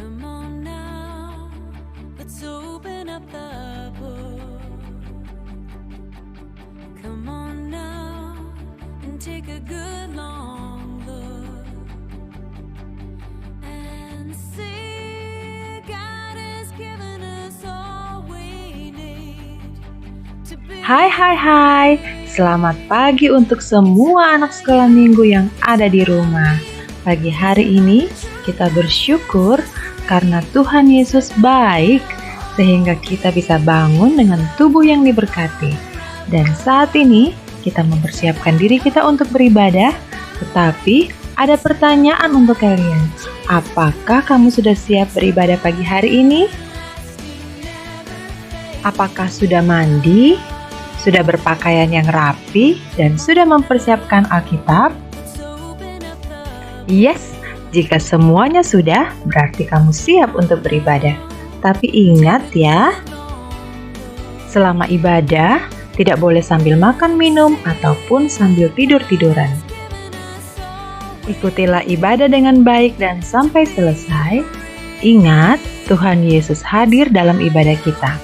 Come on now, let's open up the book. Come on now and take a good long look and see God has given us all we need to be. Hai, selamat pagi untuk semua anak sekolah minggu yang ada di rumah. Pagi hari ini kita bersyukur karena Tuhan Yesus baik sehingga kita bisa bangun dengan tubuh yang diberkati. Dan saat ini kita mempersiapkan diri kita untuk beribadah, tetapi ada pertanyaan untuk kalian. Apakah kamu sudah siap beribadah pagi hari ini? Apakah sudah mandi? Sudah berpakaian yang rapi dan sudah mempersiapkan Alkitab? Yes, jika semuanya sudah, berarti kamu siap untuk beribadah. Tapi ingat ya, selama ibadah tidak boleh sambil makan minum ataupun sambil tidur-tiduran. Ikutilah ibadah dengan baik dan sampai selesai. Ingat, Tuhan Yesus hadir dalam ibadah kita.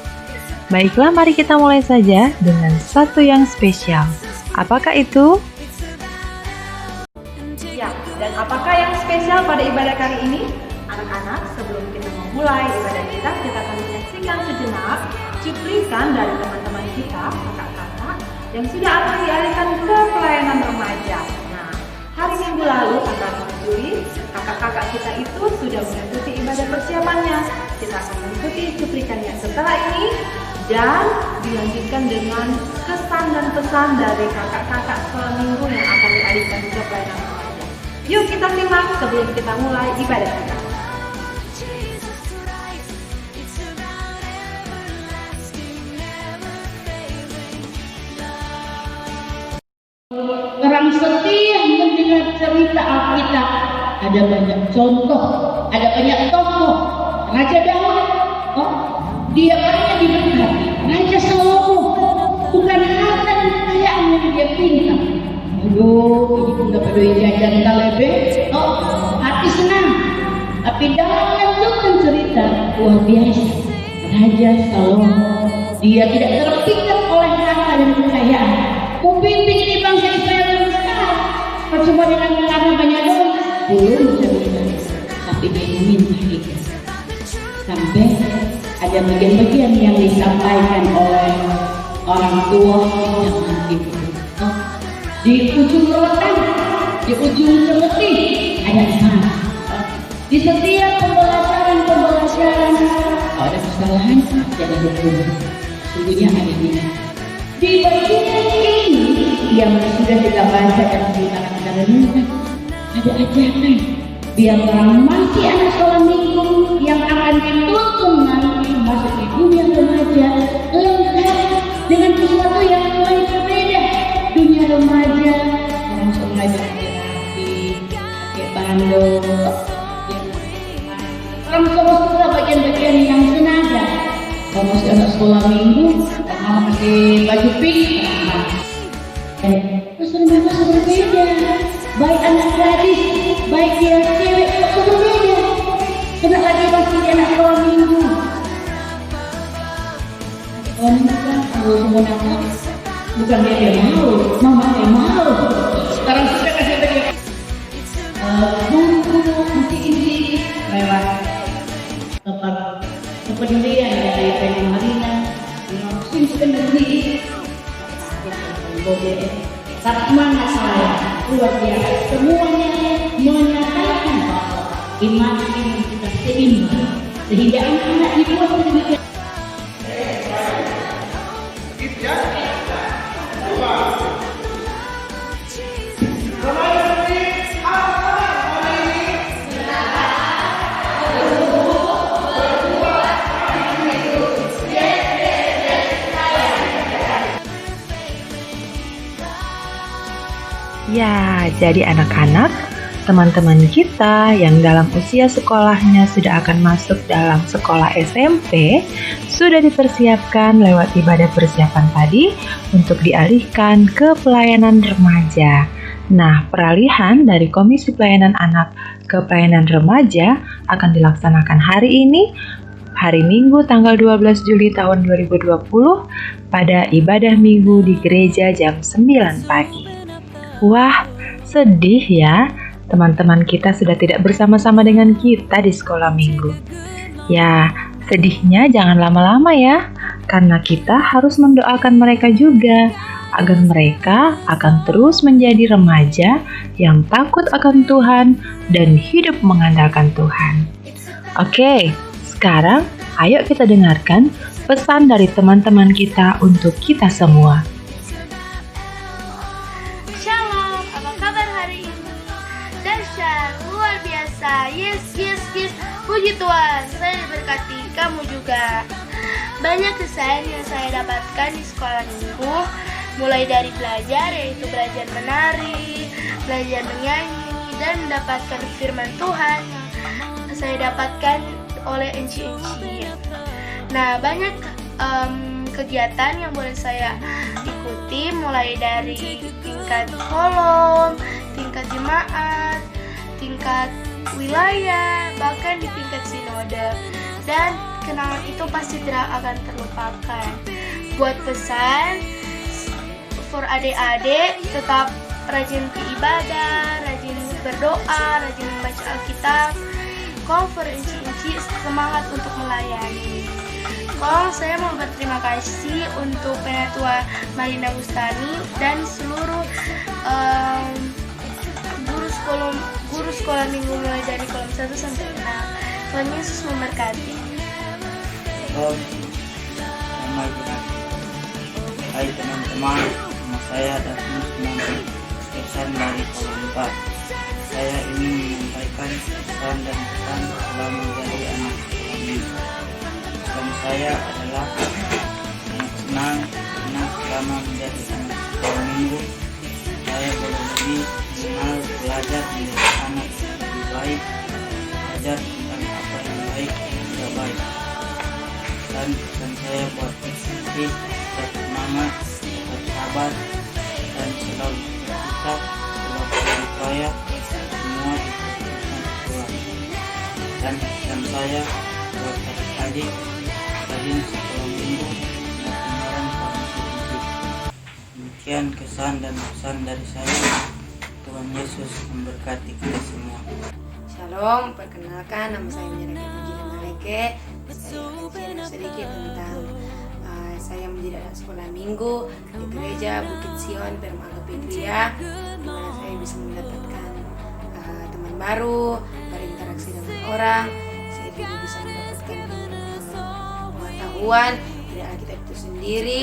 Baiklah, mari kita mulai saja dengan satu yang spesial. Apakah itu? Ya, dan apakah yang spesial pada ibadah kali ini? Anak-anak, sebelum kita memulai ibadah kita akan menyaksikan sejenak cuplikan dari teman-teman kita, kakak-kakak, yang sudah akan dialihkan ke pelayanan remaja. Nah, hari Minggu lalu, tanggal 7 Juli, kakak-kakak kita itu sudah mengikuti ibadah persiapannya. Kita akan mengikuti cuplikannya setelah ini, dan dilanjutkan dengan kesan dan pesan dari kakak-kakak sekolah minggu yang akan dialihkan ke pelayanan remaja. Yuk kita simak sebelum kita mulai ibadah kita. Orang setia mendengar cerita Alkitab, ada banyak contoh, ada banyak tokoh. Raja Daud, dia banyak diberkati. Raja Salomo, bukan harta dan kekayaan yang dia pintar. Aduh, ini pun dapat duit jajan talebe. Hati senang. Tapi dalam melanjutkan cerita, luar biasa. Raja Salomo, dia tidak terpikat oleh harta dan kekayaan. Pemimpin di bangsa Israel yang besar, percuma dengan karena banyak dosa, belum bisa. Tapi dia minta itu. Sampai ada bagian-bagian yang disampaikan oleh orang tua yang itu. Di ujung rotan, di ujung cemeti ada emas. Di setiap pembelajaran ada kesalahan, ada hukum. Sungguhnya ada di bagian ini yang sudah kita baca dan kita renungkan, ada ajakan biar orang masih anak sekolah minggu yang akan dituntun nanti masuk di dunia remaja lengkap dengan sesuatu yang mulai berbeda. Dunia remaja orang sengaja pakai bandung, orang sekolah bagian-bagian yang senada. Kalau masih anak sekolah minggu, kalau pakai baju pink, terus mereka berbeda. Baik anak gadis, baik dia cewek, itu berbeda. Kena lagi masih di anak sekolah minggu. Sekolah minggu kan kalau semua nakal, bukan dia mau, mama yang mau. Sekarang sudah kasih lagi. Buku nanti ini lewat tempat kepedulian dari Pena Marina, langsung sendiri. Tapi mana saya luar biasa, semuanya menyatakan iman kita seimbang sehingga anak-anak dibuat demikian. Ya, jadi anak-anak, teman-teman kita yang dalam usia sekolahnya sudah akan masuk dalam sekolah SMP sudah dipersiapkan lewat ibadah persiapan tadi untuk dialihkan ke pelayanan remaja. Nah, peralihan dari Komisi Pelayanan Anak ke Pelayanan Remaja akan dilaksanakan hari ini, hari Minggu tanggal 12 Juli tahun 2020 pada ibadah Minggu di gereja jam 9 pagi. Wah, sedih ya, teman-teman kita sudah tidak bersama-sama dengan kita di sekolah Minggu. Ya, sedihnya jangan lama-lama ya, karena kita harus mendoakan mereka juga, agar mereka akan terus menjadi remaja yang takut akan Tuhan dan hidup mengandalkan Tuhan. Oke, sekarang ayo kita dengarkan pesan dari teman-teman kita untuk kita semua. Shalom, apa kabar hari ini? Dahsyat, luar biasa. Yes. Puji Tuhan, saya diberkati, kamu juga. Banyak kesan yang saya dapatkan di sekolah minggu, mulai dari belajar, yaitu belajar menari, belajar menyanyi, dan mendapatkan firman Tuhan yang saya dapatkan oleh enci-enci. Nah, banyak kegiatan yang boleh saya ikuti, mulai dari tingkat kolom, tingkat jemaat, tingkat wilayah, bahkan di tingkat sinode. Dan kenangan itu pasti tidak akan terlupakan. Buat pesan for adik-adik, tetap rajin beribadah, rajin berdoa, rajin membaca Alkitab. Kalau for enci-enci, semangat untuk melayani. Kalau saya mau berterima kasih untuk Penatua Marina Bustani dan seluruh guru sekolah minggu mulai dari kolom 1 sampai 6. Tuhan Yesus memberkati. Shalom, damai hati. Hai teman-teman, nama saya Daphnis Mandy, pesan dari kolom 4. Saya ingin menyampaikan pesan dan pesan dalam menjadi anak sekolah minggu. Pesan saya adalah sangat senang karena selama menjadi anak sekolah minggu, saya boleh lebih mengenal belajar menjadi anak yang lebih baik, belajar tentang apa yang baik dan tidak baik. Pesan saya buat kita, tetap semangat, tetap sabar, dan selalu kita selalu percaya semua di keputusan Tuhan. Dan pesan saya buat adik-adik, rajin sekolah minggu dan kemarin kami. Demikian kesan dan pesan dari saya. Tuhan Yesus memberkati kita semua. Shalom, perkenalkan nama saya Menyerahkan Pujian Aleke. Saya akan cerita sedikit tentang saya menjadi anak sekolah minggu di gereja Bukit Sion Permata Pegria, di mana saya bisa mendapatkan teman baru, berinteraksi dengan orang. Saya juga bisa mendapatkan pengetahuan dari Alkitab itu sendiri.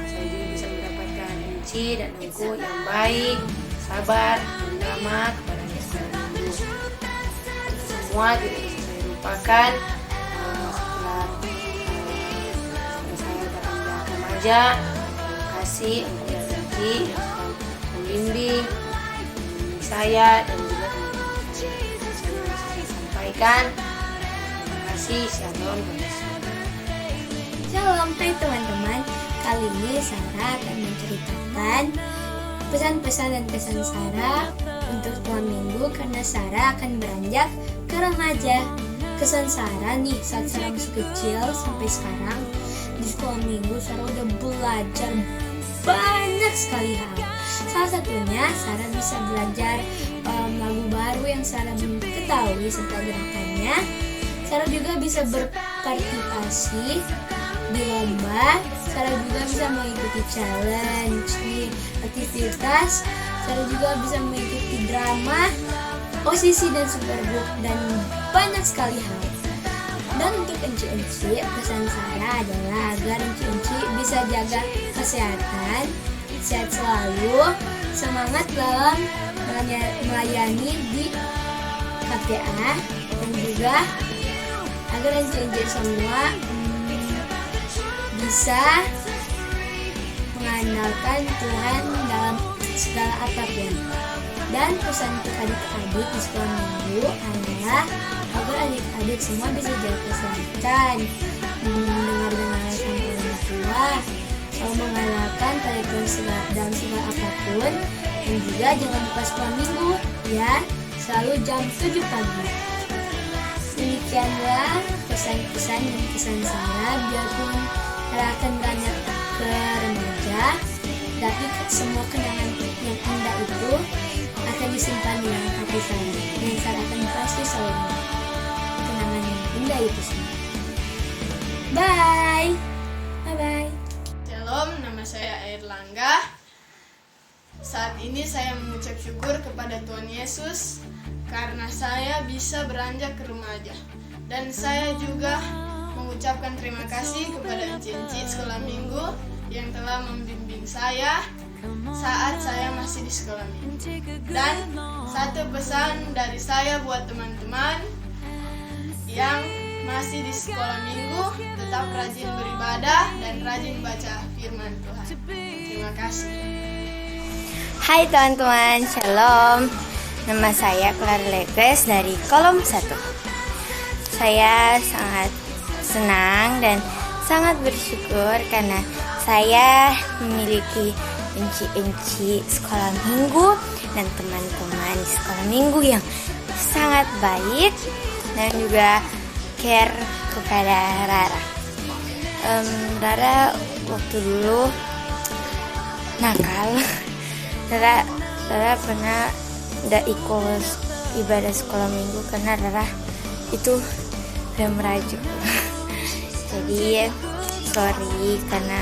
Saya juga bisa mendapatkan enci dan engku yang baik, sabar, dan ramah kepada sekolah minggu. Semua tidak bisa saya lupakan setelah saya beranjak remaja. Terima kasih untuk yang tadi yang sudah membimbing saya dan juga teman-teman saya. Saya bisa sampaikan. Terima kasih. Shalom. Shalom, hai teman-teman. Kali ini Sarah akan menceritakan pesan-pesan dan kesan Sarah untuk sekolah minggu karena Sarah akan beranjak ke remaja. Kesan Sarah nih saat Sarah masih kecil sampai sekarang di sekolah minggu, Sarah udah belajar banyak sekali hal. Salah satunya Sarah bisa belajar lagu baru yang Sarah belum ketahui serta gerakannya. Sarah juga bisa berpartisipasi di lomba. Sarah juga bisa mengikuti challenge di aktivitas. Sarah juga bisa mengikuti drama, OSIS dan Superbook, dan banyak sekali hal. Dan untuk enci-enci, pesan Sarah adalah agar enci-enci bisa jaga kesehatan, sehat selalu, semangat dalam melayani di KPA, dan juga agar enci-enci semua bisa mengandalkan Tuhan dalam segala apapun. Dan pesan untuk adik-adik di sekolah minggu adalah agar adik-adik semua bisa jaga kesehatan, mendengar sama orang tua, selalu mengandalkan pada Tuhan dalam segala apapun, Dan juga jangan lupa sekolah minggu ya, selalu jam 7 pagi. Demikianlah pesan-pesan dan kesan Sarah, biarpun Sarah akan beranjak ke remaja, tapi semua kenangan yang indah itu akan disimpan di dalam hati Sarah, dan Sarah akan pasti selalu ingat kenangan yang indah itu semua. Bye. Bye-bye. Shalom, nama saya Airlangga. Saat ini saya mengucap syukur kepada Tuhan Yesus karena saya bisa beranjak ke remaja. Dan saya juga mengucapkan terima kasih kepada enci-enci sekolah minggu yang telah membimbing saya saat saya masih di sekolah minggu. Dan satu pesan dari saya buat teman-teman yang masih di sekolah minggu, tetap rajin beribadah dan rajin baca firman Tuhan. Terima kasih. Hai teman-teman, Shalom. Nama saya Clara Legres dari kolom 1. Saya sangat senang dan sangat bersyukur karena saya memiliki enci-enci sekolah minggu dan teman-teman di sekolah minggu yang sangat baik dan juga care kepada Rara. Rara waktu dulu nakal. Rara pernah tidak ikut ibadah sekolah minggu karena Rara itu udah merajuk. Jadi sorry karena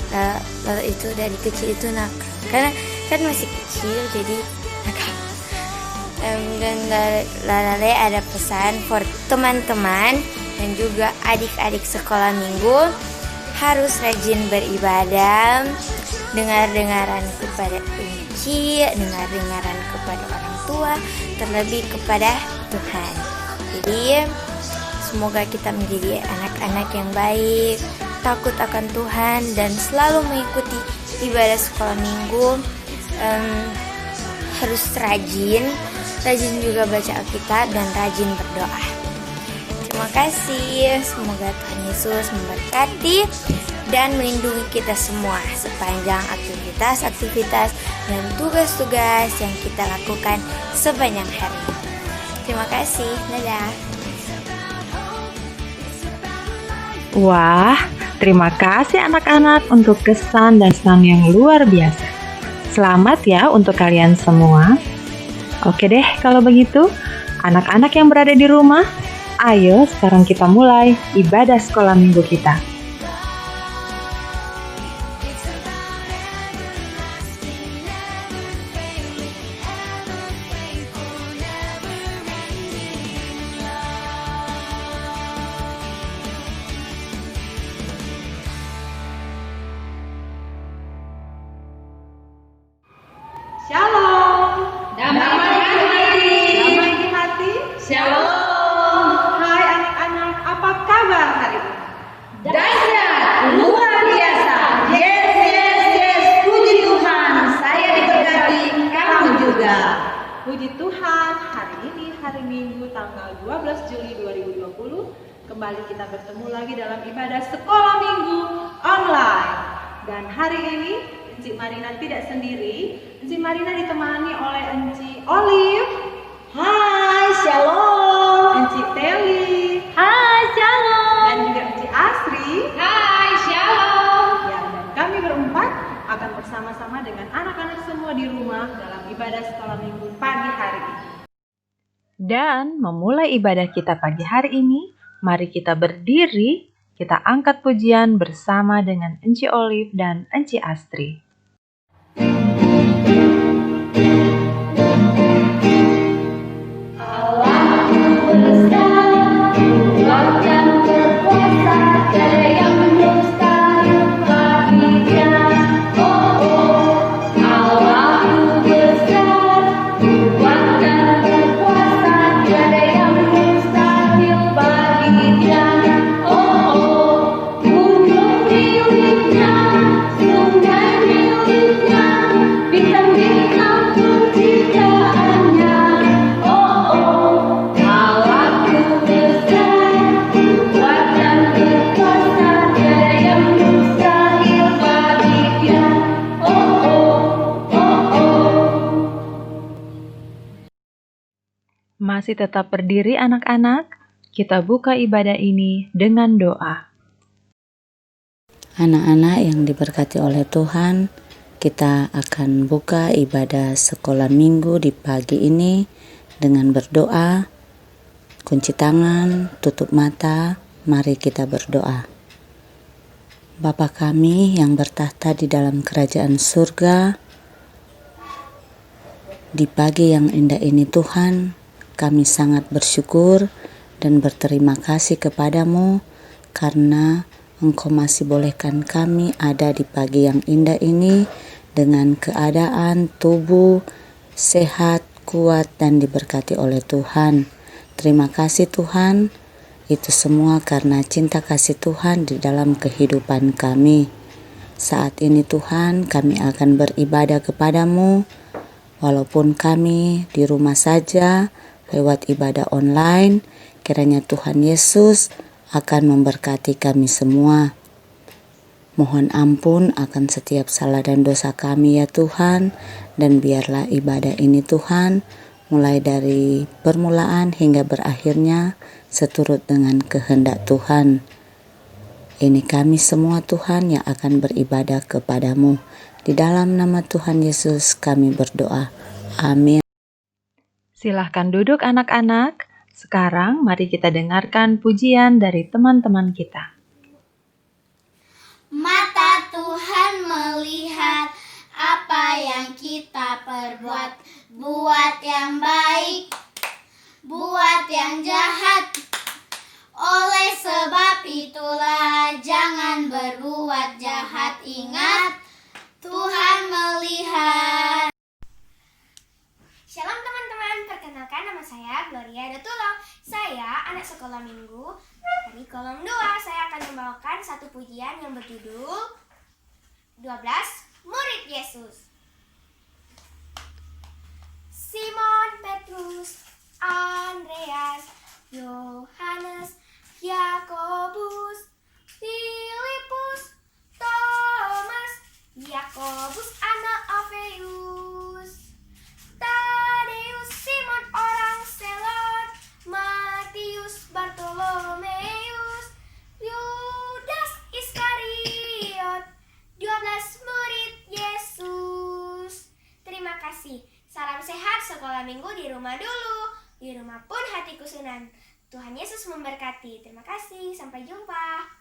Rara itu dari kecil itu nakal. Karena kan masih kecil jadi nakal. Dan dari ada pesan for teman-teman dan juga adik-adik sekolah minggu harus rajin beribadah, dengar-dengaran kepada enci, dengar-dengaran kepada orang tua, terlebih kepada Tuhan. Jadi semoga kita menjadi anak-anak yang baik, takut akan Tuhan dan selalu mengikuti ibadah sekolah minggu. Harus rajin juga baca Alkitab dan rajin berdoa. Terima kasih, semoga Tuhan Yesus memberkati dan melindungi kita semua sepanjang aktivitas dan tugas-tugas yang kita lakukan sepanjang hari. Terima kasih, dadah. Wah, terima kasih anak-anak untuk kesan dan pesan yang luar biasa. Selamat ya untuk kalian semua. Oke deh, kalau begitu, anak-anak yang berada di rumah, ayo sekarang kita mulai ibadah sekolah minggu kita. Shalom. Damai di hati. Shalom. Hai anak-anak, apa kabar hari ini? Dahsyat, luar biasa. Yes. Puji Tuhan, saya diberkati, kamu juga. Puji Tuhan, hari ini hari Minggu tanggal 12 Juli 2020 kembali kita bertemu lagi dalam ibadah sekolah minggu online. Dan hari ini Enci Marina tidak sendiri. Enci Marina ditemani oleh Enci Olive. Hai, shalom. Enci Teli. Hai, shalom. Dan juga Enci Asri. Hai, shalom. Ya, dan kami berempat akan bersama-sama dengan anak-anak semua di rumah dalam ibadah sekolah minggu pagi hari ini. Dan memulai ibadah kita pagi hari ini, mari kita berdiri, kita angkat pujian bersama dengan Enci Olive dan Enci Astri. Sungai Masih tetap berdiri anak-anak, kita buka ibadah ini dengan doa. Anak-anak yang diberkati oleh Tuhan, kita akan buka ibadah sekolah minggu di pagi ini dengan berdoa. Kunci tangan, tutup mata, mari kita berdoa. Bapa kami yang bertahta di dalam kerajaan surga, di pagi yang indah ini Tuhan, kami sangat bersyukur dan berterima kasih kepadamu karena Engkau masih bolehkan kami ada di pagi yang indah ini dengan keadaan tubuh sehat, kuat, dan diberkati oleh Tuhan. Terima kasih Tuhan, itu semua karena cinta kasih Tuhan di dalam kehidupan kami. Saat ini Tuhan, kami akan beribadah kepadamu, walaupun kami di rumah saja, lewat ibadah online, kiranya Tuhan Yesus akan memberkati kami semua. Mohon ampun akan setiap salah dan dosa kami ya Tuhan, dan biarlah ibadah ini Tuhan, mulai dari permulaan hingga berakhirnya, seturut dengan kehendak Tuhan. Ini kami semua Tuhan yang akan beribadah kepadamu. Di dalam nama Tuhan Yesus kami berdoa. Amin. Silahkan duduk anak-anak. Sekarang mari kita dengarkan pujian dari teman-teman kita. Mata Tuhan melihat apa yang kita perbuat, buat yang baik, buat yang jahat. Oleh sebab itulah jangan berbuat jahat, ingat Tuhan melihat. Shalom teman-teman, perkenalkan nama saya Gloria Datulong. Saya anak sekolah minggu dari kolom 2. Saya akan membawakan satu pujian yang berjudul 12 Murid Yesus. Simon Petrus, Andreas, Yohanes, Yakobus, Filipus, Thomas, Yakobus anak Alfeus, Tadeus, Simon orang Selot, Matius, Bartolomeus, Yudas Iskariot, 12 murid Yesus. Terima kasih. Salam sehat, sekolah minggu di rumah dulu. Di rumah pun hatiku senang. Tuhan Yesus memberkati. Terima kasih. Sampai jumpa.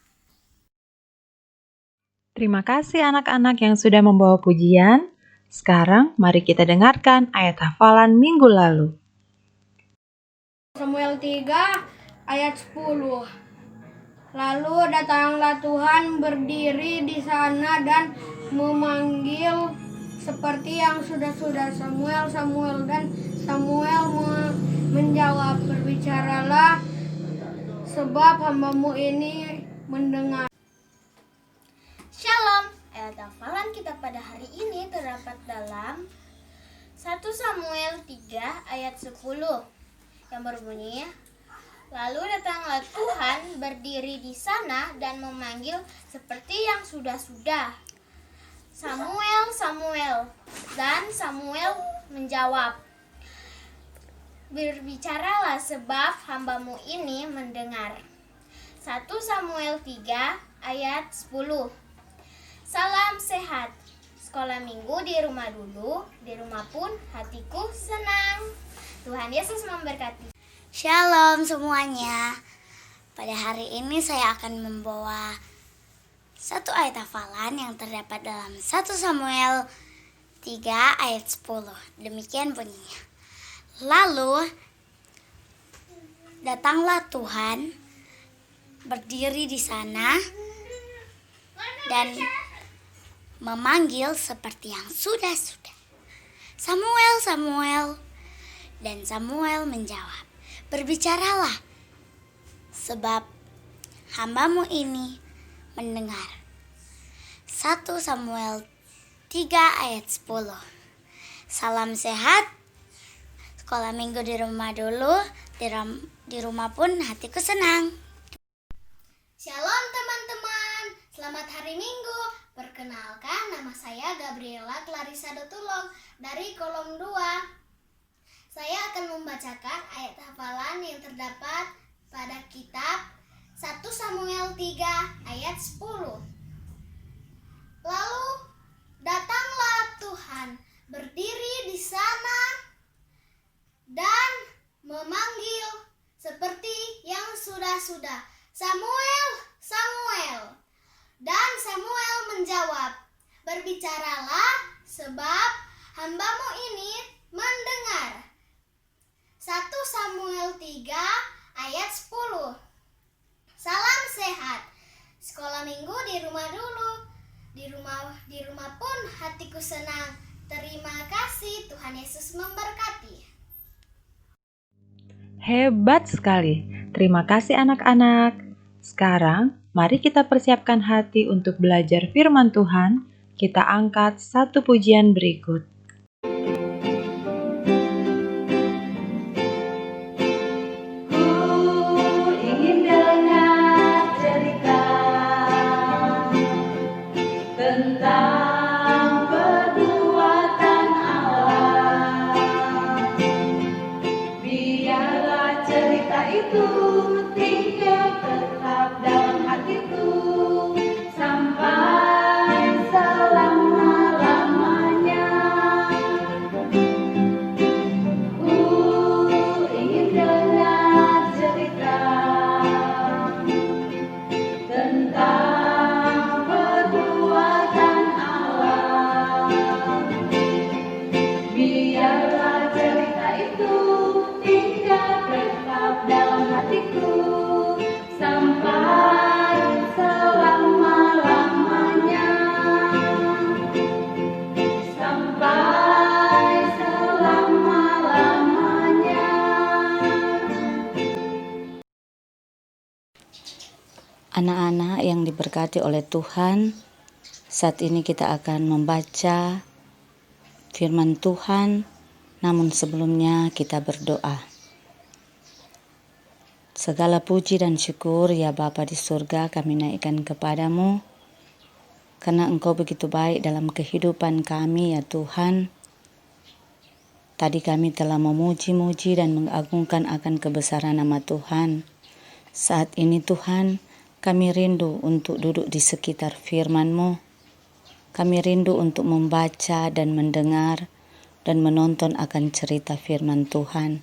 Terima kasih anak-anak yang sudah membawa pujian. Sekarang mari kita dengarkan ayat hafalan minggu lalu. Samuel 3 ayat 10. Lalu datanglah Tuhan berdiri di sana dan memanggil seperti yang sudah-sudah, Samuel, Samuel. Dan Samuel menjawab, berbicaralah sebab hambamu ini mendengar. Shalom. Ayat hafalan kita pada hari ini terdapat dalam 1 Samuel 3 ayat 10 yang berbunyi, lalu datanglah Tuhan berdiri di sana dan memanggil seperti yang sudah-sudah, Samuel, Samuel. Dan Samuel menjawab, berbicaralah sebab hambamu ini mendengar. 1 Samuel 3 ayat 10. Salam sehat. Sekolah minggu di rumah dulu, di rumah pun hatiku senang. Tuhan Yesus memberkati. Shalom semuanya. Pada hari ini saya akan membawa satu ayat hafalan yang terdapat dalam 1 Samuel 3 ayat 10. Demikian bunyinya. Lalu datanglah Tuhan berdiri di sana dan memanggil seperti yang sudah-sudah, Samuel, Samuel. Dan Samuel menjawab, berbicaralah sebab hambamu ini mendengar. 1 Samuel 3 ayat 10. Salam sehat. Sekolah minggu di rumah dulu, di rumah pun hatiku senang. Shalom teman-teman, selamat hari Minggu. Perkenalkan, nama saya Gabriela Clarissa Dotulong dari kolom 2. Saya akan membacakan ayat hafalan yang terdapat pada kitab 1 Samuel 3 ayat 10. Lalu datanglah Tuhan berdiri di sana dan memanggil seperti yang sudah-sudah, "Samuel, Samuel." Dan Samuel menjawab, "Berbicaralah, sebab hambamu ini mendengar." 1 Samuel 3 ayat 10. Salam sehat. Sekolah minggu di rumah dulu. Di rumah pun hatiku senang. Terima kasih, Tuhan Yesus memberkati. Hebat sekali. Terima kasih anak-anak. Sekarang, mari kita persiapkan hati untuk belajar firman Tuhan. Kita angkat satu pujian berikut. Anak-anak yang diberkati oleh Tuhan, saat ini kita akan membaca firman Tuhan, namun sebelumnya kita berdoa. Segala puji dan syukur ya Bapa di surga kami naikkan kepadamu, karena Engkau begitu baik dalam kehidupan kami ya Tuhan. Tadi kami telah memuji-muji dan mengagungkan akan kebesaran nama Tuhan. Saat ini Tuhan, kami rindu untuk duduk di sekitar firman-Mu. Kami rindu untuk membaca dan mendengar dan menonton akan cerita firman Tuhan.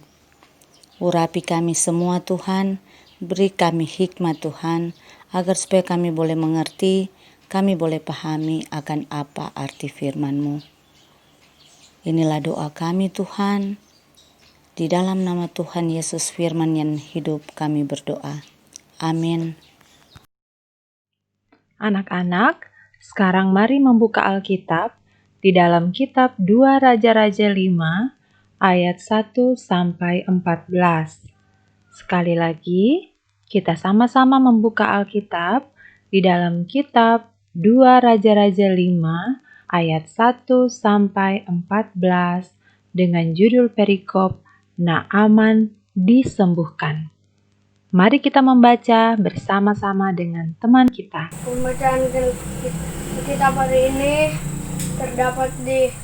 Urapi kami semua Tuhan, beri kami hikmat Tuhan, agar supaya kami boleh mengerti, kami boleh pahami akan apa arti firman-Mu. Inilah doa kami Tuhan, di dalam nama Tuhan Yesus firman yang hidup kami berdoa. Amin. Anak-anak, sekarang mari membuka Alkitab di dalam kitab 2 Raja-Raja 5 ayat 1 sampai 14. Sekali lagi, kita sama-sama membuka Alkitab di dalam kitab 2 Raja-Raja 5 ayat 1 sampai 14 dengan judul perikop Naaman disembuhkan. Mari kita membaca bersama-sama dengan teman kita. Pembacaan kitab hari ini terdapat di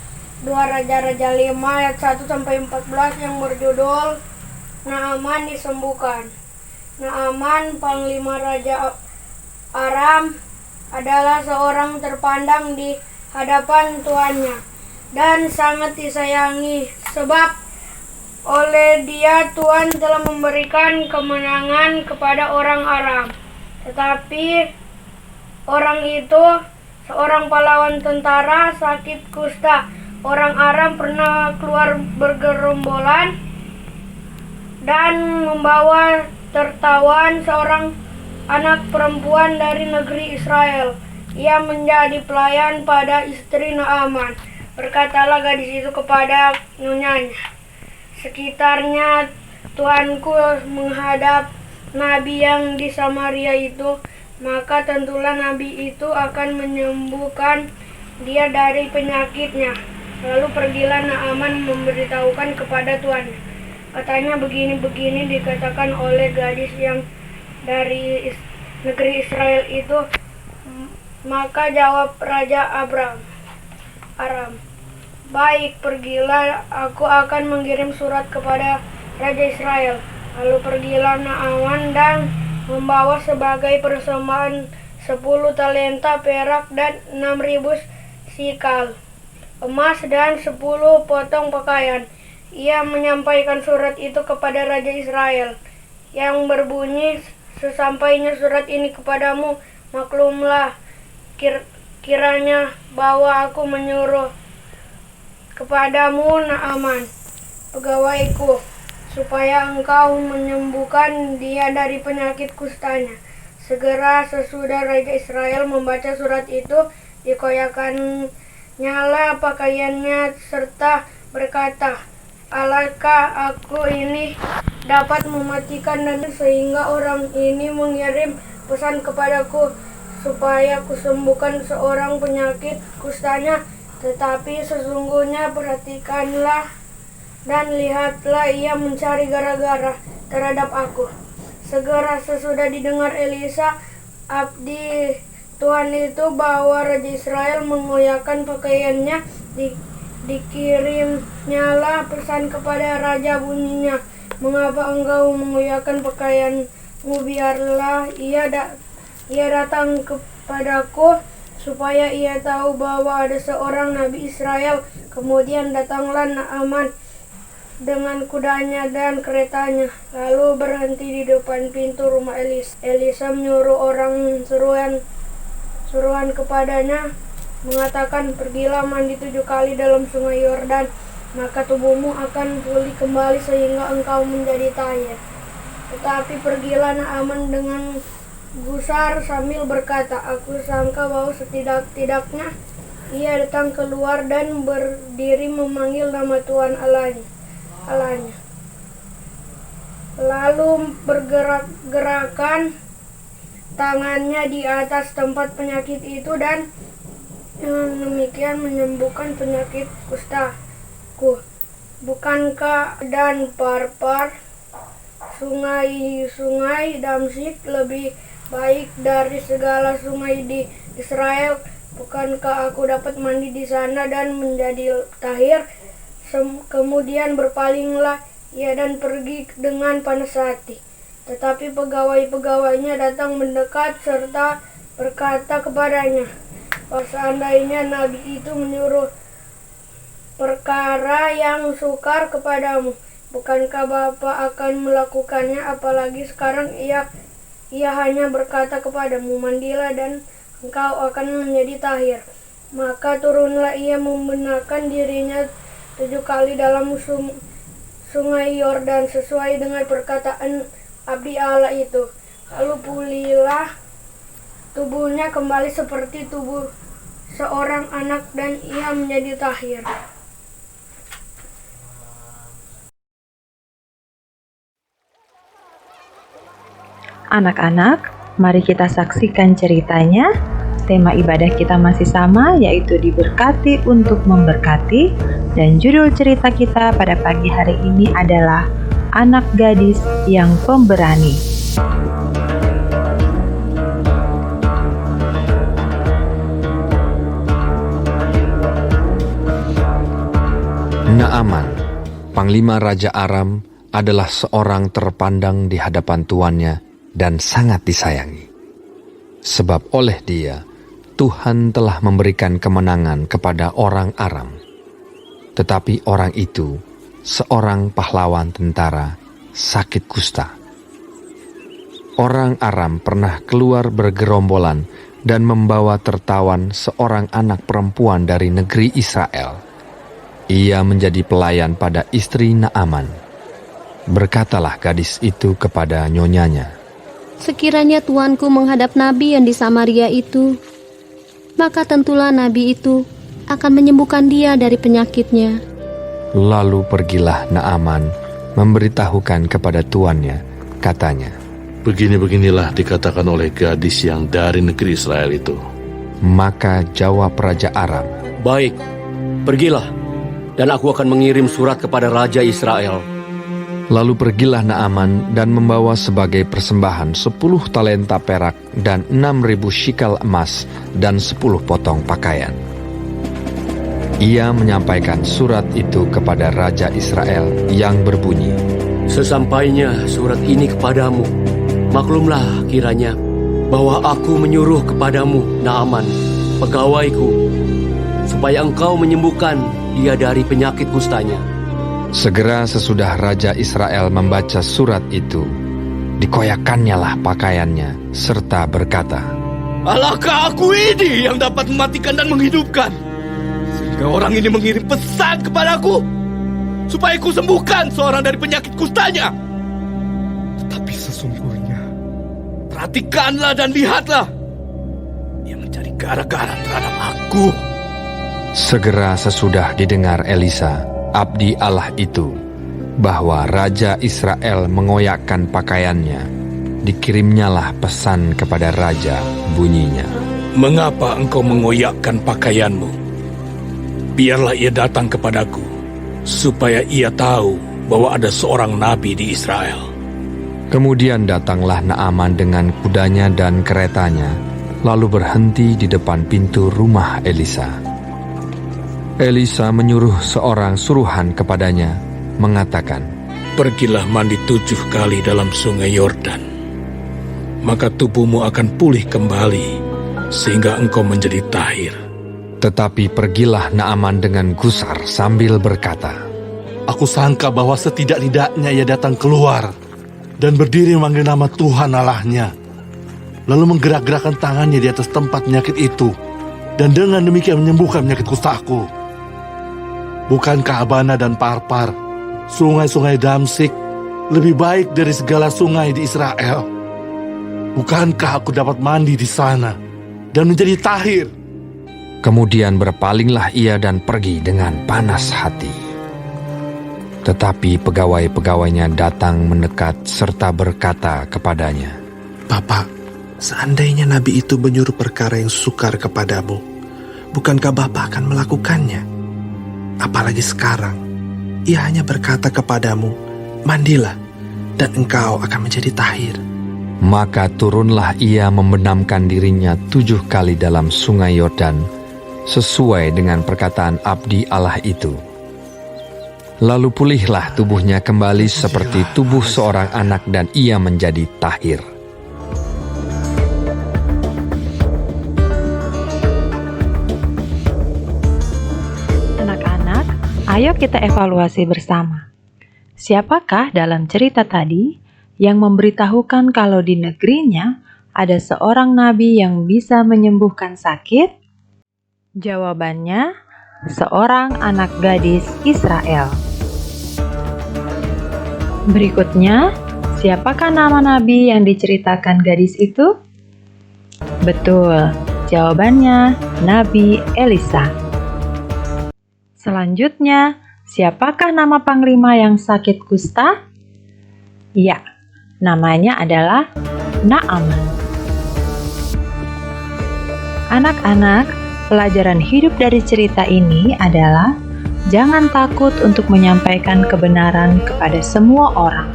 2 Raja-Raja 5 ayat 1 sampai 14 yang berjudul Naaman disembuhkan. Naaman, panglima Raja Aram, adalah seorang terpandang di hadapan tuannya dan sangat disayangi, sebab oleh dia Tuhan telah memberikan kemenangan kepada orang Aram. Tetapi orang itu, seorang pahlawan tentara, sakit kusta. Orang Aram pernah keluar bergerombolan dan membawa tertawan seorang anak perempuan dari negeri Israel. Ia menjadi pelayan pada istri Naaman. Berkatalah gadis itu kepada nyonyanya, "Sekitarnya Tuanku menghadap nabi yang di Samaria itu, maka tentulah nabi itu akan menyembuhkan dia dari penyakitnya." Lalu pergilah Naaman memberitahukan kepada tuannya. Katanya, "Begini-begini dikatakan oleh gadis yang dari negeri Israel itu." Maka jawab Raja Aram, Baik, pergilah, aku akan mengirim surat kepada Raja Israel. Lalu pergilah Naaman dan membawa sebagai persembahan 10 talenta perak dan 6.000 sikal emas dan 10 potong pakaian. Ia menyampaikan surat itu kepada Raja Israel yang berbunyi, sesampainya surat ini kepadamu, maklumlah kiranya bahwa aku menyuruh kepadamu Naaman, pegawaiku, supaya engkau menyembuhkan dia dari penyakit kustanya. Segera sesudah Raja Israel membaca surat itu, dikoyakannya pakaiannya serta berkata, alakah aku ini dapat mematikan dan sehingga orang ini mengirim pesan kepadaku supaya kusembuhkan seorang penyakit kustanya. Tetapi sesungguhnya perhatikanlah dan lihatlah, ia mencari gara-gara terhadap aku. Segera sesudah didengar Elisa, abdi Tuhan itu, bahwa Raja Israel mengoyakkan pakaiannya, dikirimnyalah pesan kepada raja, bunyinya, mengapa engkau mengoyakkan pakaianmu? Biarlah ia datang kepadaku, supaya ia tahu bahwa ada seorang nabi Israel. Kemudian datanglah Naaman dengan kudanya dan keretanya, lalu berhenti di depan pintu rumah Elisa. Elisa menyuruh orang suruhan kepadanya, mengatakan, pergilah mandi 7 kali dalam sungai Yordan, maka tubuhmu akan pulih kembali sehingga engkau menjadi tahir. Tetapi pergilah Naaman dengan gusar sambil berkata, aku sangka bahwa setidak-tidaknya ia datang keluar dan berdiri memanggil nama Tuhan Allahnya. Lalu bergerak-gerakan tangannya di atas tempat penyakit itu dan dengan demikian menyembuhkan penyakit kustaku. Bukankah dan Parpar, sungai-sungai Damsyik lebih baik dari segala sungai di Israel? Bukankah aku dapat mandi di sana dan menjadi tahir? Kemudian berpalinglah ia dan pergi dengan panas hati. Tetapi pegawai-pegawainya datang mendekat serta berkata kepadanya, seandainya nabi itu menyuruh perkara yang sukar kepadamu, bukankah Bapa akan melakukannya? Apalagi sekarang ia hanya berkata kepadamu, mandilah dan engkau akan menjadi tahir. Maka turunlah ia membenarkan dirinya 7 kali dalam sungai Yordan sesuai dengan perkataan abdi Allah itu. Lalu pulihlah tubuhnya kembali seperti tubuh seorang anak dan ia menjadi tahir. Anak-anak, mari kita saksikan ceritanya. Tema ibadah kita masih sama, yaitu diberkati untuk memberkati. Dan judul cerita kita pada pagi hari ini adalah Anak Gadis yang Pemberani. Naaman, panglima Raja Aram, adalah seorang terpandang di hadapan tuannya dan sangat disayangi. Sebab oleh dia, Tuhan telah memberikan kemenangan kepada orang Aram. Tetapi orang itu, seorang pahlawan tentara, sakit kusta. Orang Aram pernah keluar bergerombolan dan membawa tertawan seorang anak perempuan dari negeri Israel. Ia menjadi pelayan pada istri Naaman. Berkatalah gadis itu kepada nyonyanya, sekiranya tuanku menghadap nabi yang di Samaria itu, maka tentulah nabi itu akan menyembuhkan dia dari penyakitnya. Lalu pergilah Naaman memberitahukan kepada tuannya, katanya, begini-beginilah dikatakan oleh gadis yang dari negeri Israel itu. Maka jawab Raja Aram, baik, pergilah, dan aku akan mengirim surat kepada Raja Israel. Lalu pergilah Naaman dan membawa sebagai persembahan 10 talenta perak dan 6.000 shikal emas dan 10 potong pakaian. Ia menyampaikan surat itu kepada Raja Israel yang berbunyi, "Sesampainya surat ini kepadamu, maklumlah kiranya bahwa aku menyuruh kepadamu Naaman, pegawaiku, supaya engkau menyembuhkan dia dari penyakit kustanya." Segera sesudah Raja Israel membaca surat itu, dikoyakannya lah pakaiannya, serta berkata, "Alahkah aku ini yang dapat mematikan dan menghidupkan? Sehingga orang ini mengirim pesan kepadaku, supaya ku sembuhkan seorang dari penyakit kustanya. Tetapi sesungguhnya, perhatikanlah dan lihatlah, dia mencari gara-gara terhadap aku." Segera sesudah didengar Elisa, abdi Allah itu, bahwa Raja Israel mengoyakkan pakaiannya, dikirimnyalah pesan kepada Raja, bunyinya, "Mengapa engkau mengoyakkan pakaianmu? Biarlah ia datang kepadaku, supaya ia tahu bahwa ada seorang nabi di Israel." Kemudian datanglah Naaman dengan kudanya dan keretanya, lalu berhenti di depan pintu rumah Elisa. Elisa menyuruh seorang suruhan kepadanya, mengatakan, "Pergilah mandi 7 kali dalam sungai Yordan, maka tubuhmu akan pulih kembali, sehingga engkau menjadi tahir." Tetapi pergilah Naaman dengan gusar sambil berkata, "Aku sangka bahwa setidak-tidaknya ia datang keluar dan berdiri memanggil nama Tuhan Allahnya, lalu menggerak-gerakkan tangannya di atas tempat penyakit itu, dan dengan demikian menyembuhkan penyakit kustaku. Bukankah Abana dan Parpar, sungai-sungai Damsik, lebih baik dari segala sungai di Israel? Bukankah aku dapat mandi di sana dan menjadi tahir?" Kemudian berpalinglah ia dan pergi dengan panas hati. Tetapi pegawai-pegawainya datang mendekat serta berkata kepadanya, "Bapak, seandainya nabi itu menyuruh perkara yang sukar kepadamu, bukankah Bapak akan melakukannya? Apalagi sekarang, ia hanya berkata kepadamu, 'Mandilah, dan engkau akan menjadi tahir.'" Maka turunlah ia membenamkan dirinya 7 kali dalam sungai Yordan, sesuai dengan perkataan abdi Allah itu. Lalu pulihlah tubuhnya kembali seperti tubuh seorang anak dan ia menjadi tahir. Anak-anak, ayo kita evaluasi bersama. Siapakah dalam cerita tadi yang memberitahukan kalau di negerinya ada seorang nabi yang bisa menyembuhkan sakit? Jawabannya, seorang anak gadis Israel. Berikutnya, siapakah nama nabi yang diceritakan gadis itu? Betul, jawabannya Nabi Elisa. Selanjutnya, siapakah nama panglima yang sakit kusta? Ya, namanya adalah Naaman. Anak-anak, pelajaran hidup dari cerita ini adalah jangan takut untuk menyampaikan kebenaran kepada semua orang.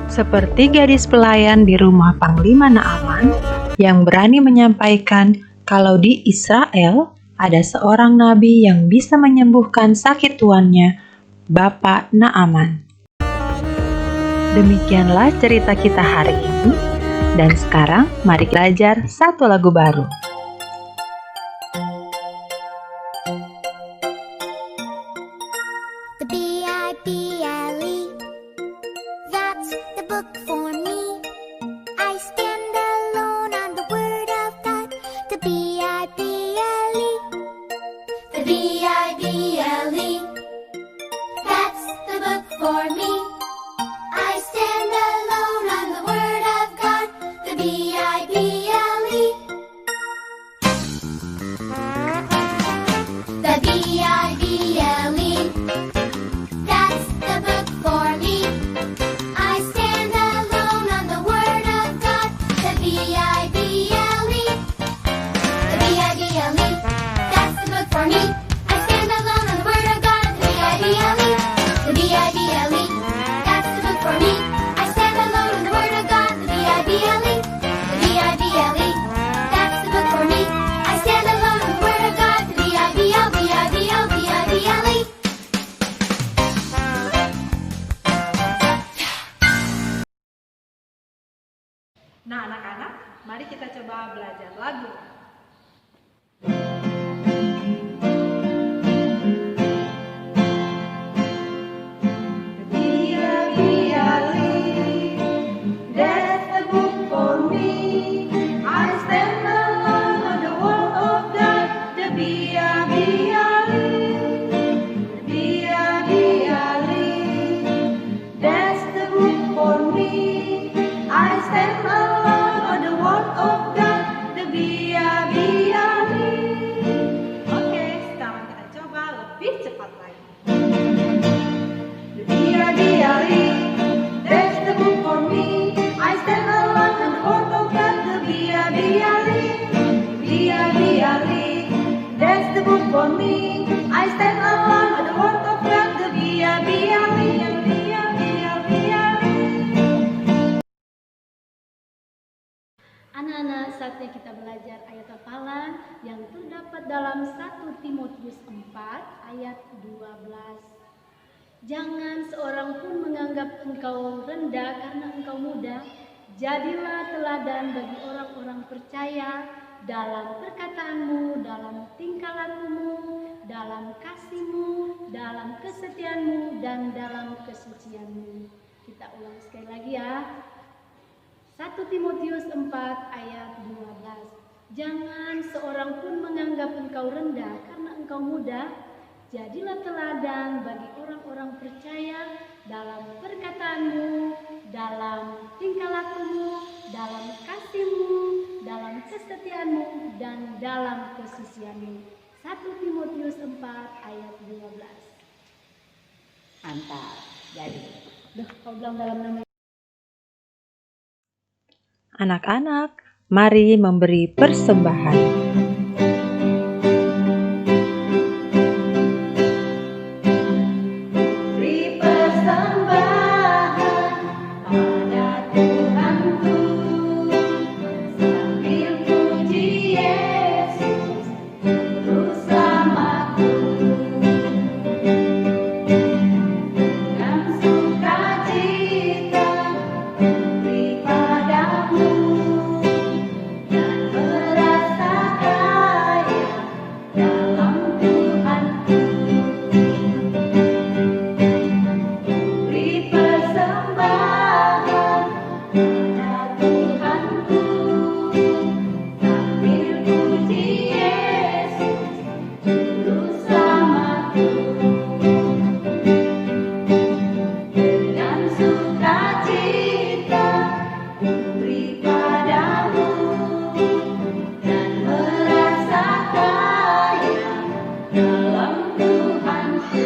Seperti gadis pelayan di rumah Panglima Naaman yang berani menyampaikan kalau di Israel ada seorang nabi yang bisa menyembuhkan sakit tuannya, Bapak Naaman. Demikianlah cerita kita hari ini, dan sekarang mari belajar satu lagu baru. The B-I-B-L-E, that's the book for me. I stand alone on the Word of God. The B-I-B-L-E, the B-I-B-L-E, that's the book for me. I stand alone on the Word of God. The B-I-B-L-E, the B-I-B-L-E. That's the book for me. I stand alone Nah anak-anak, mari kita coba belajar lagu. That's the book for me. I stand alone on the word of God. The That's the book for me. I stand alone on the word of God. The Oke, sekarang kita coba lebih cepat lagi. That's the book for me. I stand alone on the word of God. The That's the book for me. I stand alone on the word of God. The Anak-anak, saatnya kita belajar ayat hafalan yang terdapat dalam 1 Timotius 4 ayat 12. Jangan seorang pun menganggap engkau rendah karena engkau muda. Jadilah teladan bagi orang-orang percaya dalam perkataanmu, dalam tingkah lakumu, dalam kasihmu, dalam kesetiaanmu, dan dalam kesucianmu. Kita ulang sekali lagi ya. 1 Timotius 4 ayat 12. Jangan seorang pun menganggap engkau rendah karena engkau muda. Jadilah teladan bagi orang-orang percaya dalam perkataanmu, dalam tingkah lakumu, dalam kasihmu, dalam kesetiaanmu, dan dalam kesucianmu. 1 Timotius 4 ayat 12. Mantap. Jadi, kau bilang dalam nama. Anak-anak, mari memberi persembahan. Beri persembahan pada Tuhanku sambil puji Yesus bersamaku dengan sukacita beri padamu dan merasa kaya dalam Tuhanku. Beri persembahan pada Tuhanku sambil puji Yesus bersamaku dengan sukacita beri padamu dan merasa kaya dalam Tuhanku.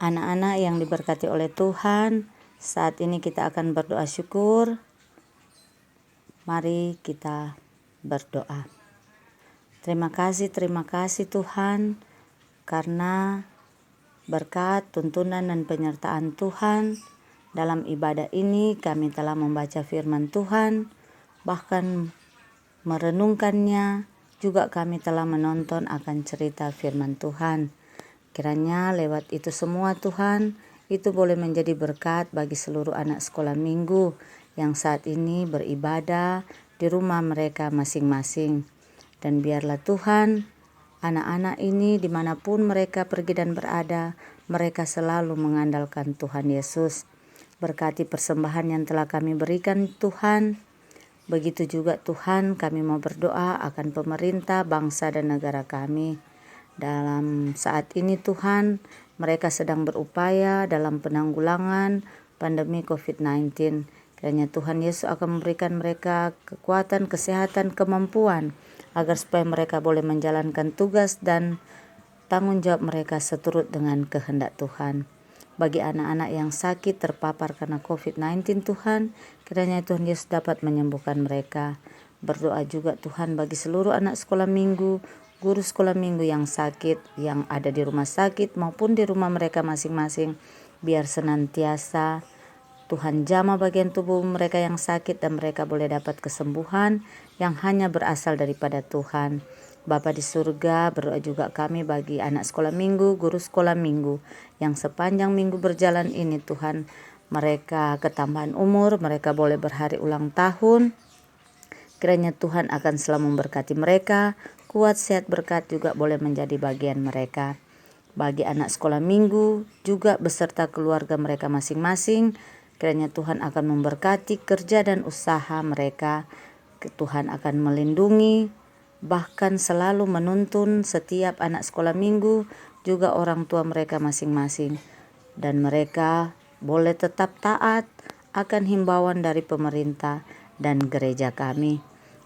anak-anak yang diberkati oleh Tuhan, saat ini kita akan berdoa syukur. Mari kita berdoa. Terima kasih Tuhan, karena berkat, tuntunan, dan penyertaan Tuhan dalam ibadah ini kami telah membaca firman Tuhan, bahkan merenungkannya, juga kami telah menonton akan cerita firman Tuhan. Kiranya lewat itu semua Tuhan, itu boleh menjadi berkat bagi seluruh anak sekolah minggu yang saat ini beribadah di rumah mereka masing-masing. Dan biarlah Tuhan, anak-anak ini dimanapun mereka pergi dan berada, mereka selalu mengandalkan Tuhan Yesus. Berkati persembahan yang telah kami berikan Tuhan. Begitu juga Tuhan, kami mau berdoa akan pemerintah, bangsa, dan negara kami. Dalam saat ini Tuhan, mereka sedang berupaya dalam penanggulangan pandemi COVID-19. Kiranya Tuhan Yesus akan memberikan mereka kekuatan, kesehatan, kemampuan, agar supaya mereka boleh menjalankan tugas dan tanggung jawab mereka seturut dengan kehendak Tuhan. Bagi anak-anak yang sakit terpapar karena COVID-19 Tuhan, kiranya Tuhan Yesus dapat menyembuhkan mereka. Berdoa juga Tuhan bagi seluruh anak sekolah minggu, guru sekolah minggu yang sakit, yang ada di rumah sakit maupun di rumah mereka masing-masing. Biar senantiasa Tuhan jamah bagian tubuh mereka yang sakit dan mereka boleh dapat kesembuhan yang hanya berasal daripada Tuhan. Bapa di surga, berdoa juga kami bagi anak sekolah minggu, guru sekolah minggu yang sepanjang minggu berjalan ini Tuhan, mereka ketambahan umur, mereka boleh berhari ulang tahun. Kiranya Tuhan akan selalu memberkati mereka, kuat, sehat, berkat juga boleh menjadi bagian mereka. Bagi anak sekolah minggu juga beserta keluarga mereka masing-masing, kiranya Tuhan akan memberkati kerja dan usaha mereka. Tuhan akan melindungi, bahkan selalu menuntun setiap anak sekolah minggu, juga orang tua mereka masing-masing. Dan mereka boleh tetap taat akan himbauan dari pemerintah dan gereja kami.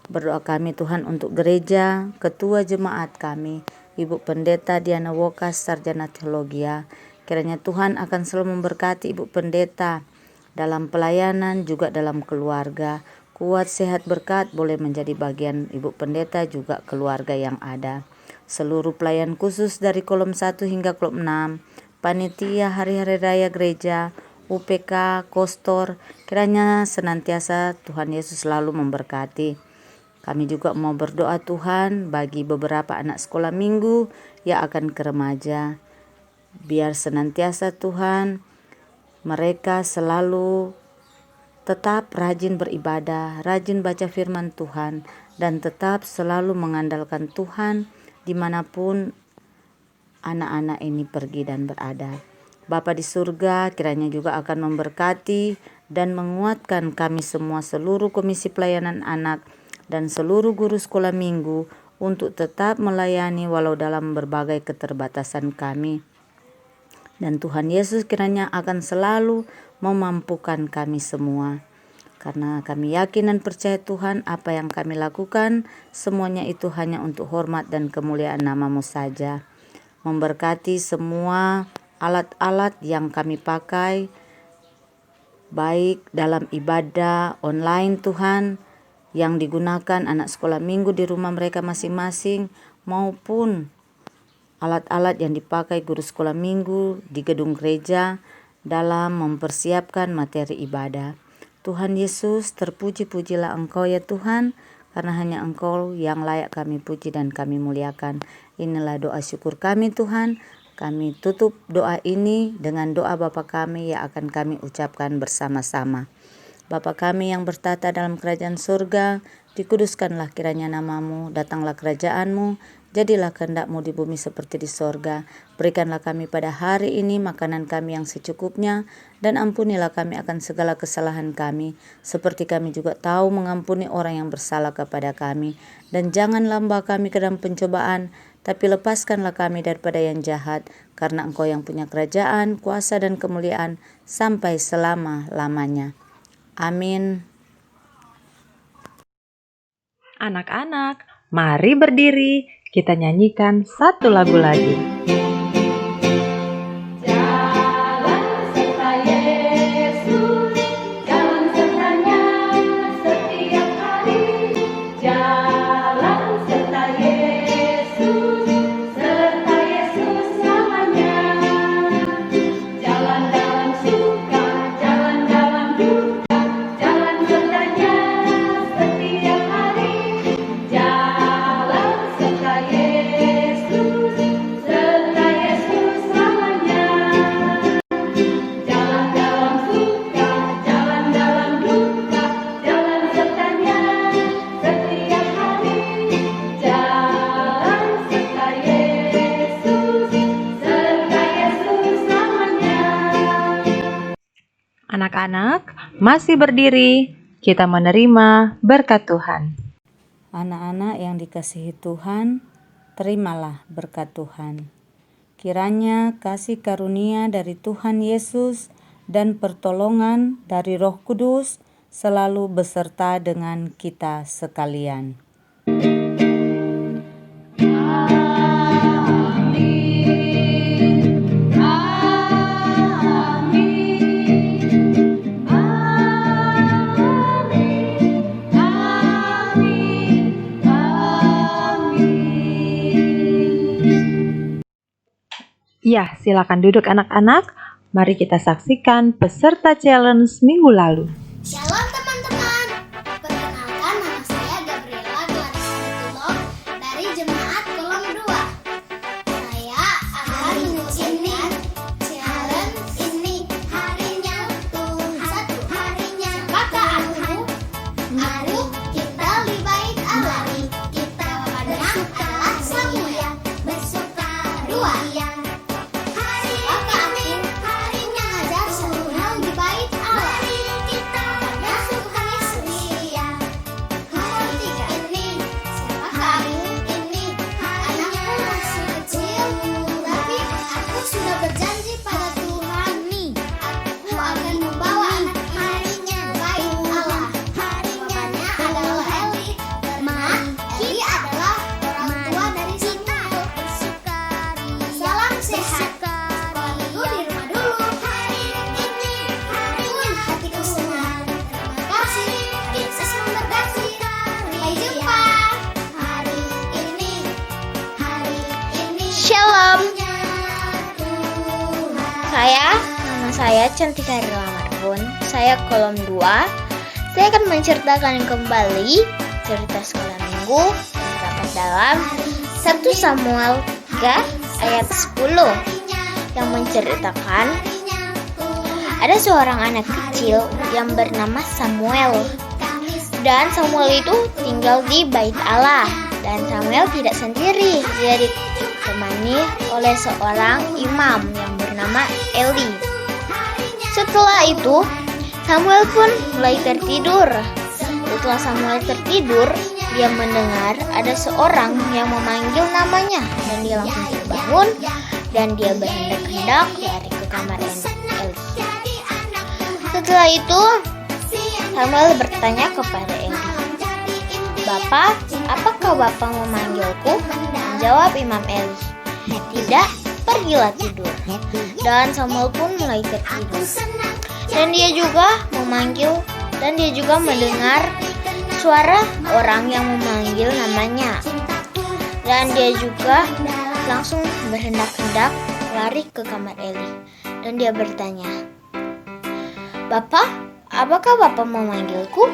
Berdoa kami Tuhan untuk gereja, ketua jemaat kami, Ibu Pendeta Diana Wokas, Sarjana Teologia. Kiranya Tuhan akan selalu memberkati Ibu Pendeta dalam pelayanan juga dalam keluarga. Kuat, sehat, berkat boleh menjadi bagian Ibu Pendeta juga keluarga yang ada. Seluruh pelayan khusus dari kolom 1 hingga kolom 6, panitia hari-hari raya gereja, UPK, kostor, kiranya senantiasa Tuhan Yesus selalu memberkati. Kami juga mau berdoa Tuhan bagi beberapa anak sekolah minggu yang akan ke remaja. Biar senantiasa Tuhan mereka selalu tetap rajin beribadah, rajin baca firman Tuhan, dan tetap selalu mengandalkan Tuhan dimanapun anak-anak ini pergi dan berada. Bapa di surga kiranya juga akan memberkati dan menguatkan kami semua, seluruh komisi pelayanan anak dan seluruh guru sekolah minggu untuk tetap melayani walau dalam berbagai keterbatasan kami. Dan Tuhan Yesus kiranya akan selalu memampukan kami semua. Karena kami yakin dan percaya Tuhan apa yang kami lakukan semuanya itu hanya untuk hormat dan kemuliaan nama-Mu saja. Memberkati semua alat-alat yang kami pakai baik dalam ibadah online Tuhan yang digunakan anak sekolah minggu di rumah mereka masing-masing, maupun alat-alat yang dipakai guru sekolah minggu di gedung gereja dalam mempersiapkan materi ibadah. Tuhan Yesus, terpuji-pujilah Engkau ya Tuhan, karena hanya Engkau yang layak kami puji dan kami muliakan. Inilah doa syukur kami Tuhan. Kami tutup doa ini dengan doa Bapa kami yang akan kami ucapkan bersama-sama. Bapa kami yang bertata dalam kerajaan surga, dikuduskanlah kiranya nama-Mu, datanglah kerajaan-Mu, jadilah kehendak-Mu di bumi seperti di sorga. Berikanlah kami pada hari ini makanan kami yang secukupnya, dan ampunilah kami akan segala kesalahan kami, seperti kami juga tahu mengampuni orang yang bersalah kepada kami. Dan janganlah membawa kami ke dalam pencobaan, tapi lepaskanlah kami daripada yang jahat, karena Engkau yang punya kerajaan, kuasa dan kemuliaan sampai selama-lamanya. Amin. Anak-anak, mari berdiri, kita nyanyikan satu lagu lagi. Anak-anak, masih berdiri, kita menerima berkat Tuhan. Anak-anak yang dikasihi Tuhan, terimalah berkat Tuhan. Kiranya kasih karunia dari Tuhan Yesus dan pertolongan dari Roh Kudus selalu beserta dengan kita sekalian. Ya, silakan duduk anak-anak. Mari kita saksikan peserta challenge minggu lalu. Shalom teman-teman. Perkenalkan, nama saya Gabriela Gladys Betulong dari Jemaat Kolom 2. Saya akan menunjukkan challenge ini harinya saya Cantik Hari Lamarhun. Saya kolom 2. Saya akan menceritakan kembali cerita sekolah minggu terdapat dalam 1 Samuel 3 ayat 10 yang menceritakan ada seorang anak kecil yang bernama Samuel. Dan Samuel itu tinggal di bait Allah. Dan Samuel tidak sendiri, dia ditemani oleh seorang imam yang bernama Eli. Setelah itu, Samuel pun mulai tertidur. Setelah Samuel tertidur, dia mendengar ada seorang yang memanggil namanya. Dan dia langsung terbangun dan dia berhendak-hendak lari ke kamar Eli. Setelah itu, Samuel bertanya kepada Eli, "Bapak, apakah Bapak memanggilku?" Jawab Imam Eli, "Tidak, pergilah tidur." Dan Samuel pun mulai tertidur. Dan dia juga mendengar suara orang yang memanggil namanya. Dan dia juga langsung berhendak-hendak lari ke kamar Eli. Dan dia bertanya, "Bapak, apakah Bapak memanggilku?"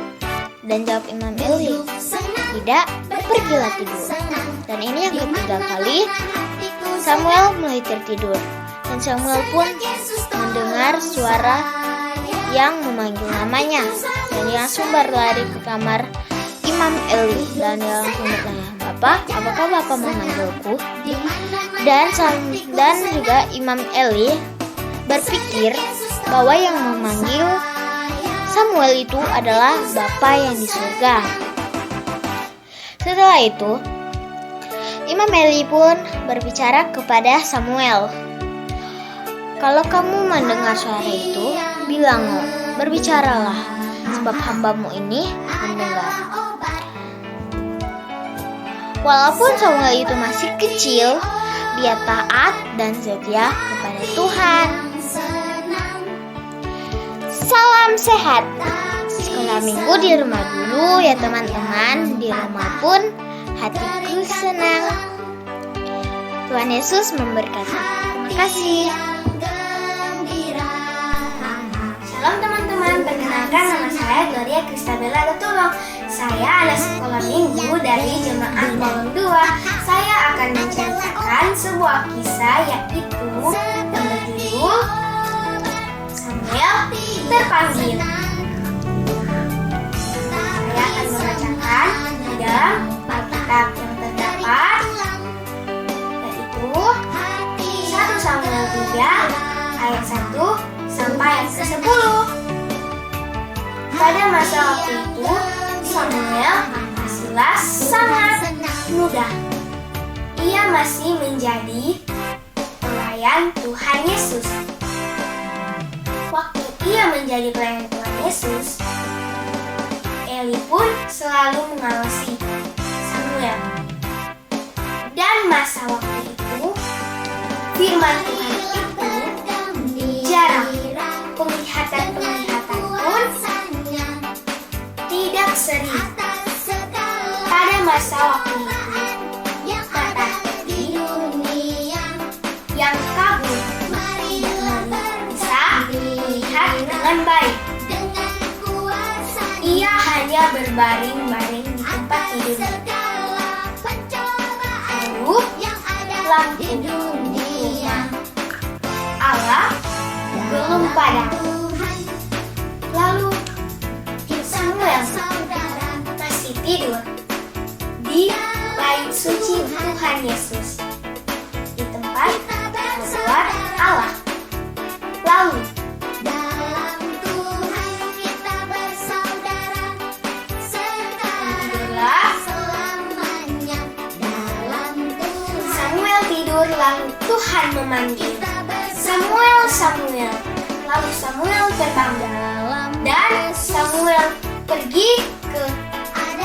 Dan jawab Imam Eli, "Tidak, pergilah tidur." Dan ini yang ketiga kali Samuel mulai tertidur. Dan Samuel pun mendengar suara yang memanggil namanya. Dan dia langsung berlari ke kamar Imam Eli. Dan dia langsung bertanya, "Bapak, apakah Bapak memanggilku?" Dan juga Imam Eli berpikir bahwa yang memanggil Samuel itu adalah Bapa yang di surga. Setelah itu, Imam Eli pun berbicara kepada Samuel, "Kalau kamu mendengar suara itu, bilanglah, berbicaralah, sebab hambamu ini mendengar." Walaupun Samuel itu masih kecil, dia taat dan setia kepada Tuhan. Salam sehat. Sekolah minggu di rumah dulu ya teman-teman. Di rumah pun hatiku senang. Tuhan Yesus memberkati. Terima kasih. Shalom teman-teman, perkenalkan nama saya Gloria Kristabella Lutulong. Saya anak sekolah minggu dari Jemaat Kolom 2. Saya akan menceritakan sebuah kisah yaitu yang berjudul Samuel terpanggil. Saya akan membacakan di dalam Alkitab yang terdapat yaitu 1 Samuel 3 ayat 1 sampai ayat 10. Pada masa waktu itu Samuel masihlah sangat muda. Ia masih menjadi pelayan Tuhan Yesus. Waktu ia menjadi pelayan Tuhan Yesus, Eli pun selalu mengawasi Samuel. Dan masa waktu itu, firman Tuhan itu jarang, penglihatan-penglihatan pun tidak sering. Pada masa waktu itu, matahari yang kabur tidak bisa melihat dengan baik. Ia hanya berbaring-baring di tempat tidur. Lalu lampu di rumah Allah belum padam. Lalu Samuel masih tidur di bait suci Tuhan Yesus, di tempat membuat Allah. Lalu Samuel tidur, lalu Tuhan memanggil, "Samuel, Samuel." Lalu Samuel terbangun dan Samuel pergi ke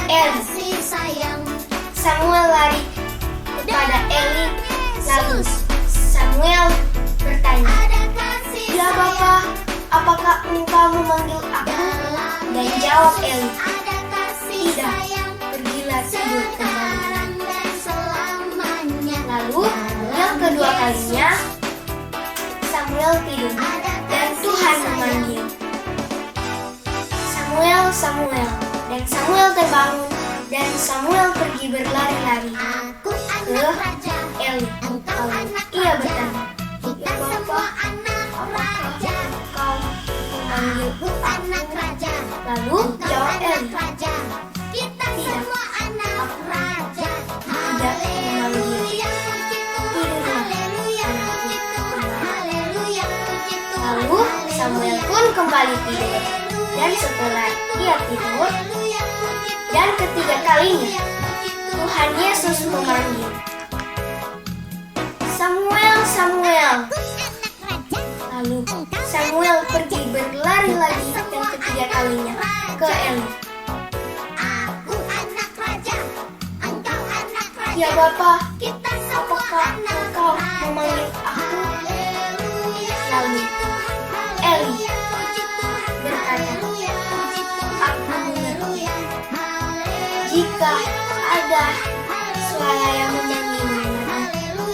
Eli. Samuel lari kepada Eli. Lalu Samuel bertanya, "Ya Bapa, apakah engkau memanggil aku?" Dan jawab Eli, "Tidak, pergilah tidur kembali." Lalu yang kedua kalinya Samuel tidur dan Tuhan memanggil, Samuel, Samuel. Dan Samuel terbangun, dan Samuel pergi berlari-lari ke Eli. Lalu ia bertanya, "Ya Bapa, apakah engkau memanggil aku?" Lalu jawab Eli, "Tidak, aku tidak memanggil. Tidurlah, anakku." Lalu Samuel pun kembali tidur. Dan setelah ia tidur, dan ketiga kalinya Tuhan Yesus memanggil, "Samuel, Samuel." Lalu Samuel pergi berlari lagi dan ketiga kalinya ke Eli. "Ya Bapa, apakah engkau memanggil aku?" Lalu Eli berkata, "Aku mengerti. Jika ada suara yang memanggilmu,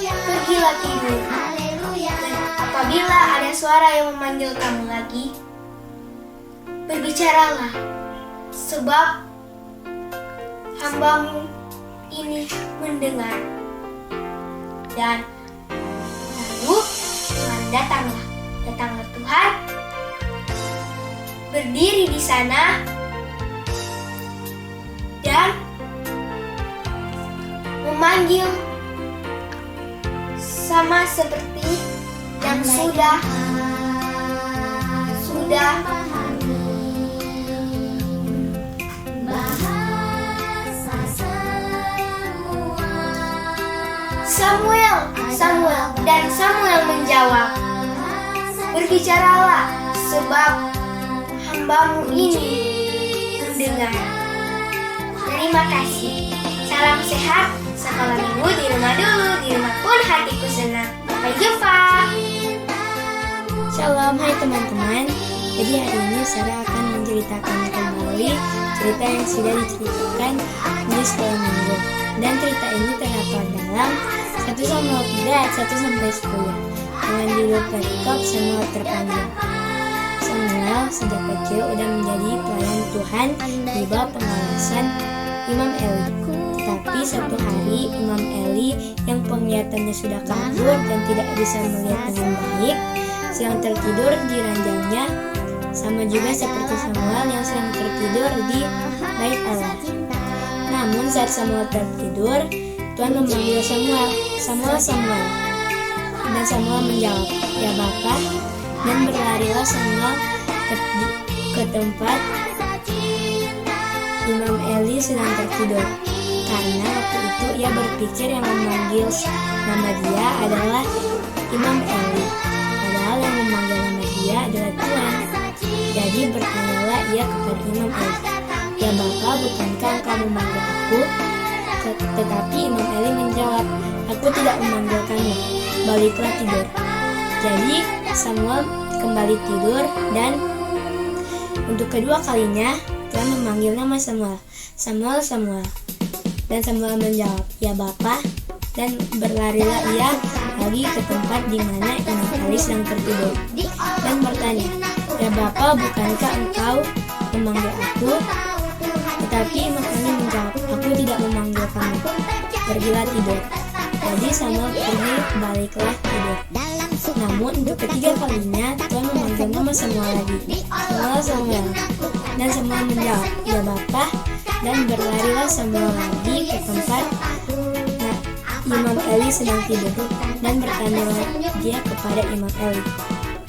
pergilah tidur. Dan apabila ada suara yang memanggil kamu lagi, berbicaralah, sebab hambamu ini mendengar." Dan lalu Tuhan datanglah Tuhan berdiri di sana dan memanggil sama seperti yang sudah "Samuel, Samuel." Dan Samuel menjawab, "Berbicaralah, sebab hambamu ini mendengar." Terima kasih. Salam sehat. Sekolah minggu di rumah dulu. Di rumah pun hatiku senang. Sampai jumpa. Shalom, hai teman-teman. Jadi hari ini Sarah akan menceritakan kembali cerita yang sudah diceritakan di sekolah minggu. Dan cerita ini terdapat dalam 1 Samuel 3 ayat 1-10 dengan judul perikop Samuel terpanggil. Samuel sejak kecil udah menjadi pelayan Tuhan di bawah pengawasan Imam Eli. Tetapi satu hari Imam Eli yang penglihatannya sudah kabur dan tidak bisa melihat dengan baik sedang tertidur di ranjangnya, sama juga seperti Samuel yang sedang tertidur di bait Allah. Namun saat Samuel tertidur, Tuhan memanggil Samuel, "Samuel, Samuel." Dan Samuel menjawab, "Ya Bapa." Dan berlarilah Samuel ke tempat Imam Eli sedang tertidur. Karena waktu itu ia berpikir yang memanggil nama dia adalah Imam Eli, padahal yang memanggil nama dia adalah Tuhan. Jadi bertanyalah ia kepada Imam Eli, "Ya Bapa, bukankah engkau memanggil aku?" Tetapi Imam Eli menjawab, "Aku tidak memanggil kamu, baliklah tidur." Jadi Samuel kembali tidur dan untuk kedua kalinya Tuhan memanggil nama Samuel, "Samuel, Samuel." Dan Samuel menjawab, "Ya Bapa." Dan berlarilah ia lagi ke tempat di mana Imam Eli sedang tertidur dan bertanya, "Ya Bapa, bukankah engkau memanggil aku?" Tetapi Imam Eli menjawab, "Aku tidak memanggil kamu, pergilah tidur." Jadi Samuel pergi, baliklah tidur. Namun untuk ketiga kalinya Tuhan memanggil nama Samuel lagi, "Samuel, Samuel." Dan Samuel menjawab, "Ya Bapa." Dan berlarilah Samuel lagi ke tempat Imam Eli sedang tidur dan bertanyalah dia kepada Imam Eli,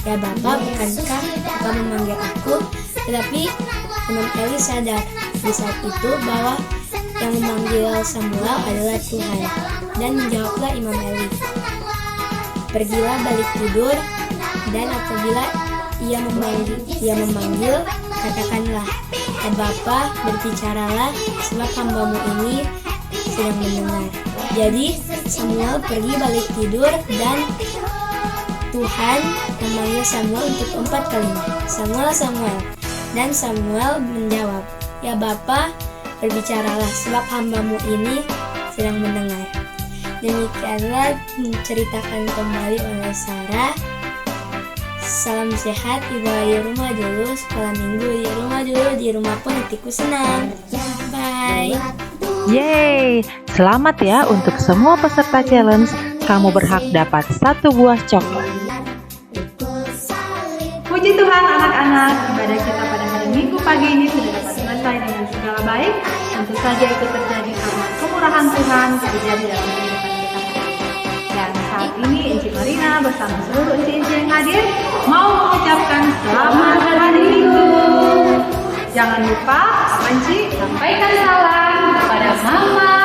"Ya Bapa, bukankah engkau memanggil aku?" Tetapi Imam Eli sadar di saat itu bahwa yang memanggil Samuel adalah Tuhan. Dan menjawablah Imam Eli, "Pergilah balik tidur, dan apabila ia memanggil, katakanlah, 'Ya Bapa, berbicaralah, sebab hambamu ini sedang mendengar.'" Jadi Samuel pergi balik tidur dan Tuhan memanggil Samuel untuk 4 kalinya, "Samuel, Samuel." Dan Samuel menjawab, "Ya Bapa, berbicaralah, sebab hambamu ini sedang mendengar." Demikianlah diceritakan kembali oleh Sarah Salam sehat, ibadah di rumah dulu, sekolah minggu di rumah dulu, di rumah pun hatiku senang. Bye. Yeay, selamat ya untuk semua peserta challenge. Kamu berhak dapat 1 buah coklat. Puji Tuhan anak-anak, ibadah kita pada hari Minggu pagi ini sudah dapat selesai dengan segala baik. Tentu saja itu terjadi karena kemurahan Tuhan terjadi dalam kehidupan kita. Dan saat ini Inci Marina bersama seluruh inci-inci yang hadir mau mengucapkan selamat hari Minggu. Jangan lupa, Inci sampaikan salam kepada Mama,